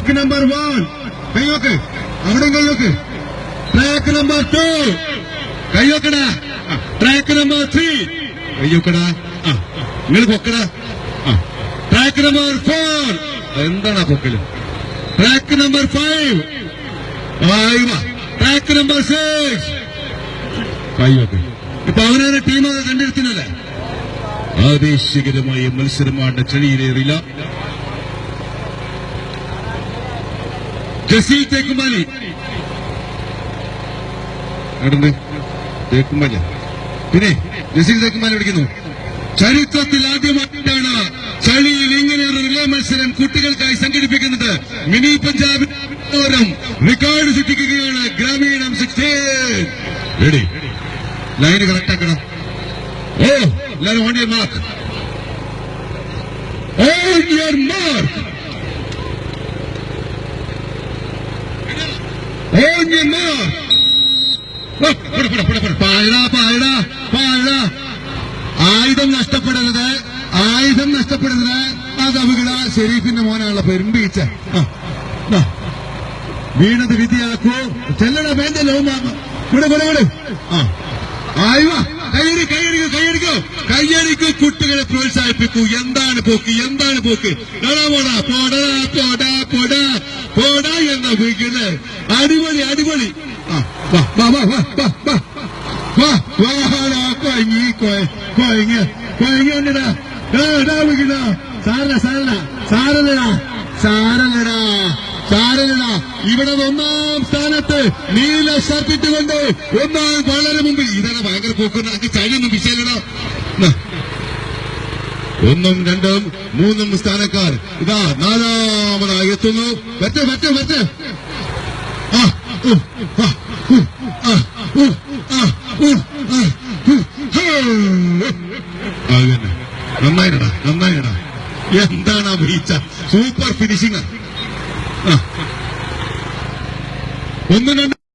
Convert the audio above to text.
Track number 1 കൈയോക്ക്, അവിടെ കൈയോക്ക്. ട്രാക്ക് നമ്പർ 2 കൈയോക്കടാ. ട്രാക്ക് നമ്പർ 3 കൈയോക്കടാ. നിങ്ങൾ പൊക്കടാ. ട്രാക്ക് നമ്പർ 4 എന്താണ് പൊക്കല്? ട്രാക്ക് നമ്പർ 5 ട്രാക്ക് നമ്പർ 6 കൈയോക്ക്. ഇപ്പൊ അവനാണ് ടീം കണ്ടിരുത്തുന്നല്ലേ. ആവേശകരമായ മത്സരമാണ് ചളിയിലേറില്ല. ജസീൽ തേക്കുമാലി തേക്കുമാല, പിന്നെ ജസീൽ തേക്കുമാലി വിളിക്കുന്നു. ചരിത്രത്തിൽ ആദ്യമായിട്ടാണ് ചളിയിൽ ഇങ്ങനെ ഒരു റിലേ മത്സരം കുട്ടികൾക്കായി സംഘടിപ്പിക്കുന്നത്. മിനി പഞ്ചാബ് റെക്കോർഡ് സൃഷ്ടിക്കുകയാണ്. ഗ്രാമീണം 16 റെഡി. ലൈന് കറക്റ്റ് ആക്കണം. എല്ലാവരും on your mark. On your mark. On your mark. ആയുധം നഷ്ടപ്പെടരുത്, ആയുധം നഷ്ടപ്പെടരുത്. അത് അപകട. ഷെരീഫിന്റെ മോനാണല്ലോ പെരുമ്പീച്ച. വീണത് വിധിയാക്കൂ. ചെല്ലട വേണ്ട ലോമാ. ഇവിടെ ഇവിടെ ഇവിടെ. കൈയടിക്കൂ. കുട്ടികളെ പ്രോത്സാഹിപ്പിക്കൂ. എന്താണ് പോക്ക്, എന്താണ് പോക്ക്? പോടാ പോടാ പോടാ പോടാ പോടാ എന്താ പോയിക്കുന്നത്? അടിപൊളി അടിപൊളി. സാരല്ലടാ. ഇവിടെ 1-ാം സ്ഥാനത്ത് നീല ഷർട്ടിട്ടുകൊണ്ട് വളരെ മുമ്പിൽ. ഇതാണ് ഭയങ്കര പോക്കുന്ന. എനിക്ക് ചളിയൊന്നും വിഷയല്ലടാ. 1ഉം 2ഉം 3ഉം സ്ഥാനക്കാർ ഇതാ 4ാമതായി എത്തുന്നു. വരട്ടെ. നന്നായിടാ. എന്താണ് ആ വീഴ്ച? Super finishing. 1-2